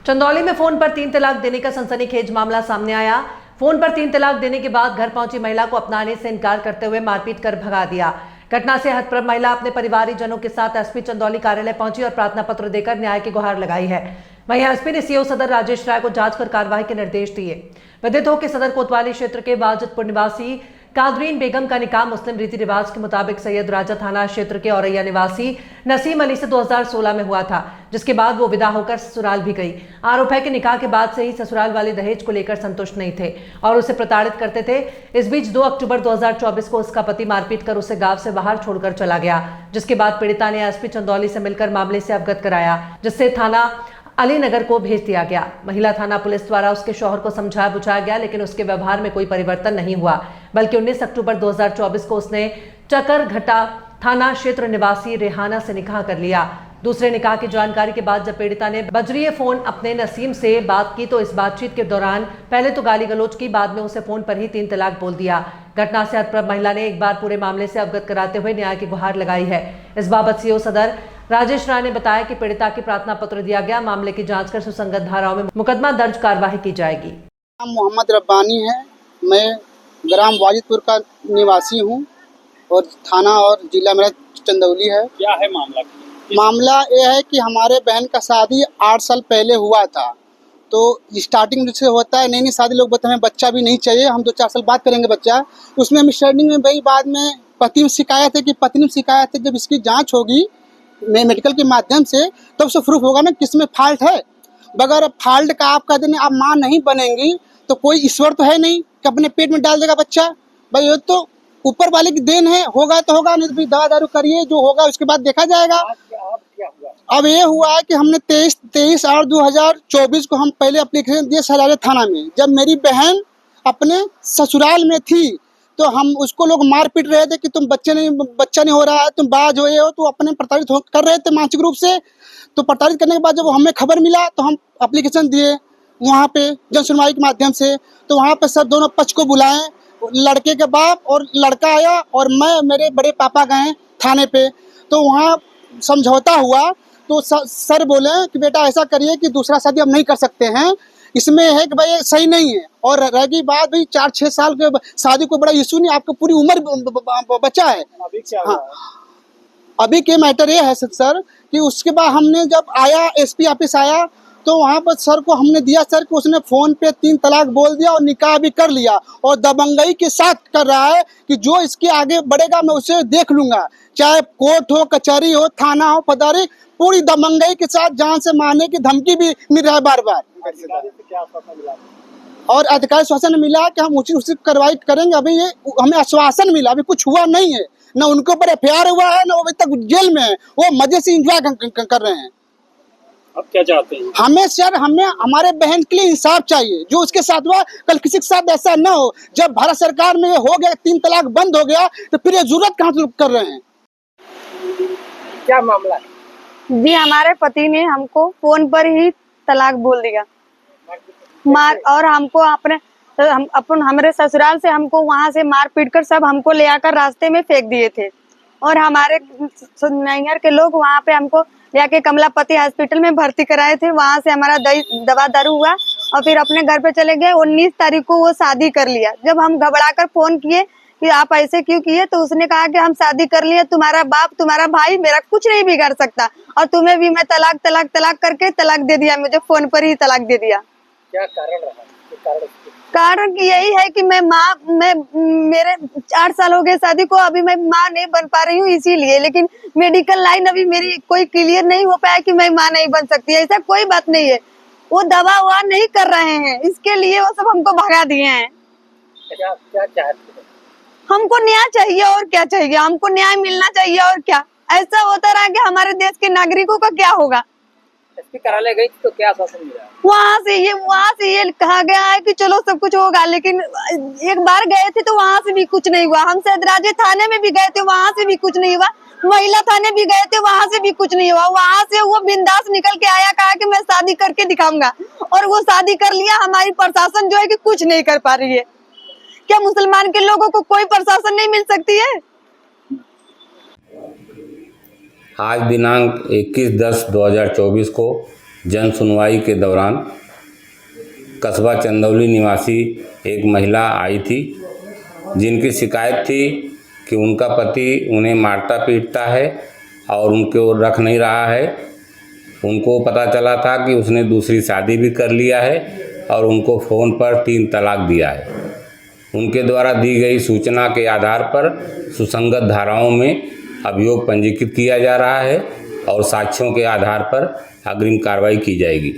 चंदौली में फोन पर 3 तलाक देने का सनसनीखेज मामला सामने आया। फोन पर 3 तलाक देने के बाद घर पहुंची महिला को अपनाने से इनकार करते हुए मारपीट कर भगा दिया। घटना से हतप्रभ महिला अपने परिवारजनों के साथ एसपी चंदौली कार्यालय पहुंची और प्रार्थना पत्र देकर न्याय की गुहार लगाई है। वहीं एसपी ने सीओ सदर राजेश राय को जांच कर कार्रवाई के निर्देश दिए। विदित हो कि सदर कोतवाली क्षेत्र के वाजिदपुर निवासी कादरीन बेगम का निकाह मुस्लिम रीति रिवाज के मुताबिक सैयद राजा थाना क्षेत्र के औरैया निवासी नसीम अली से 2016 में हुआ था, जिसके बाद वो विदा होकर ससुराल भी गई। आरोप है कि निकाह के बाद से ही ससुराल वाले दहेज को लेकर संतुष्ट नहीं थे और उसे प्रताड़ित करते थे। इस बीच 2 अक्टूबर 2024 को उसका पति मारपीट कर उसे गांव से बाहर छोड़कर चला गया, जिसके बाद पीड़िता ने एसपी चंदौली से मिलकर मामले से अवगत कराया, जिससे थाना अलीनगर को भेज दिया गया। महिला थाना पुलिस द्वारा उसके शौहर को समझाया बुझाया गया, लेकिन उसके व्यवहार में कोई परिवर्तन नहीं हुआ, बल्कि 19 अक्टूबर 2024 को उसने चकरघटा थाना क्षेत्र निवासी रेहाना से निकाह कर लिया। दूसरे निकाह की जानकारी के बाद जब पीड़िता ने बजरिए फोन अपने नसीम से बात की तो इस बातचीत के दौरान पहले तो गाली गलौज की, बाद में उसे फोन पर ही 3 तलाक बोल दिया। घटना से हतप्रभ महिला ने एक बार पूरे मामले से अवगत कराते हुए न्याय की गुहार लगाई है। इस बाबत सीओ सदर राजेश राय ने बताया कि पीड़िता की प्रार्थना पत्र दिया गया। मामले की जांच कर सुसंगत धाराओं में मुकदमा दर्ज कार्यवाही की जाएगी। मोहम्मद रब्बानी है, मैं ग्राम वाजिदपुर का निवासी हूँ और थाना और जिला मेरा चंदौली है। क्या है मामला? मामला ये है कि हमारे बहन का शादी 8 साल पहले हुआ था। तो स्टार्टिंग से होता है नई शादी, लोग बताते हैं बच्चा भी नहीं चाहिए, हम 2-4 साल बात करेंगे बच्चा। उसमें अंडरस्टैंडिंग में भाई बाद में पति शिकायत है कि पत्नी शिकायत है, जब इसकी जांच होगी मेडिकल के माध्यम से तब उससे प्रूफ होगा ना किसमें फॉल्ट है। बगैर फॉल्ट का आप कह दें आप माँ नहीं बनेंगी तो कोई ईश्वर तो है नहीं कि अपने पेट में डाल देगा बच्चा। भाई ये तो ऊपर वाले की देन है, होगा तो होगा, नहीं तो फिर दवा दारू करिए, जो होगा उसके बाद देखा जाएगा। अब ये हुआ है कि हमने 23 और 2024 को हम पहले एप्लीकेशन दिए सरारे थाना में। जब मेरी बहन अपने ससुराल में थी तो हम उसको लोग मार पीट रहे थे कि तुम बच्चा नहीं हो रहा है, तुम बाज हो, ये हो, तो अपने प्रताड़ित कर रहे थे मानसिक रूप से। तो प्रताड़ित करने के बाद जब हमें खबर मिला तो हम एप्लीकेशन दिए वहाँ पे जन सुनवाई के माध्यम से। तो वहाँ पे सर दोनों पक्ष को बुलाएं, लड़के के बाप और लड़का आया और मैं मेरे बड़े पापा गए थाने पे। तो वहाँ समझौता हुआ तो सर बोले कि बेटा ऐसा करिए कि दूसरा शादी हम नहीं कर सकते हैं, इसमें है कि भाई सही नहीं है। और रही बात भाई 4-6 साल के शादी को बड़ा इशू नहीं, आपको पूरी उम्र बचा है। अभी क्या हाँ, अभी के मैटर ये है सर कि उसके बाद हमने जब आया एसपी ऑफिस आया तो वहाँ पर सर को हमने दिया सर कि उसने फ़ोन पे 3 तलाक बोल दिया और निकाह भी कर लिया और दबंगई के साथ कर रहा है कि जो इसके आगे बढ़ेगा मैं उसे देख लूँगा, चाहे कोर्ट हो, कचहरी हो, थाना हो, पदारी, पूरी दबंगई के साथ जान से मारने की धमकी भी मिल रहा है बार बार। और अधिकारी शासन मिला कि हम उचित कार्रवाई करेंगे। अभी ये हमें आश्वासन मिला, अभी कुछ हुआ नहीं है, न उनके ऊपर एफआईआर हुआ है, न अभी तक जेल में है, वो मजे से इंजॉय कर रहे हैं। अब क्या चाहते हैं? हमें सर हमारे बहन के लिए इंसाफ चाहिए, जो उसके साथ हुआ कल किसी के साथ ऐसा न हो। जब भारत सरकार में हो गया 3 तलाक बंद हो गया तो फिर ये जरूरत कहाँ से कर रहे हैं? क्या मामला है? जी हमारे पति ने हमको फोन पर ही तलाक बोल दिया और हमको हमारे ससुराल से हमको वहां से मार पीट कर सब हमको ले आकर रास्ते में फेंक दिए थे। और हमारे नैहर के लोग वहां पे हमको ले आके कमलापति हॉस्पिटल में भर्ती कराए थे। वहां से हमारा दवा दारू हुआ और फिर अपने घर पे चले गए। 19 तारीख को वो शादी कर लिया। जब हम घबरा कर फोन किए कि आप ऐसे क्यों किए तो उसने कहा कि हम शादी कर लिए, तुम्हारा बाप तुम्हारा भाई मेरा कुछ नहीं बिगाड़ सकता और तुम्हें भी मैं तलाक करके तलाक दे दिया, मुझे फोन पर ही तलाक दे दिया। क्या कारण रहा? कारण यही है कि मैं मेरे 4 साल हो गए शादी को, अभी मैं माँ नहीं बन पा रही हूँ इसीलिए। लेकिन मेडिकल लाइन अभी मेरी कोई क्लियर नहीं हो पाया कि मैं माँ नहीं बन सकती, ऐसा कोई बात नहीं है। वो दवा हुआ नहीं कर रहे हैं, इसके लिए वो सब हमको भगा दिए हैं। क्या चाहते हैं? हमको न्याय चाहिए और क्या चाहिए, हमको न्याय मिलना चाहिए और क्या। ऐसा होता रहा कि हमारे देश के नागरिकों का क्या होगा। एसपी कार्यालय गई तो क्या आश्वासन मिला? वहाँ से ये कहा गया है कि चलो सब कुछ होगा, लेकिन एक बार गए थे तो वहाँ से भी कुछ नहीं हुआ। हम सदराजे थाने में भी गए थे, वहाँ से भी कुछ नहीं हुआ। महिला थाने भी गए थे, वहाँ से भी कुछ नहीं हुआ। वहाँ से वो बिंदास निकल के आया, कहा कि मैं शादी करके दिखाऊंगा और वो शादी कर लिया। हमारी प्रशासन जो है कि कुछ नहीं कर पा रही है। क्या मुसलमान के लोगों को कोई प्रशासन नहीं मिल सकती है? आज दिनांक 21/10/2024 को जन सुनवाई के दौरान कस्बा चंदौली निवासी एक महिला आई थी, जिनकी शिकायत थी कि उनका पति उन्हें मारता पीटता है और उनको रख नहीं रहा है। उनको पता चला था कि उसने दूसरी शादी भी कर लिया है और उनको फ़ोन पर 3 तलाक दिया है। उनके द्वारा दी गई सूचना के आधार पर सुसंगत धाराओं में अभियोग पंजीकृत किया जा रहा है और साक्ष्यों के आधार पर अग्रिम कार्रवाई की जाएगी।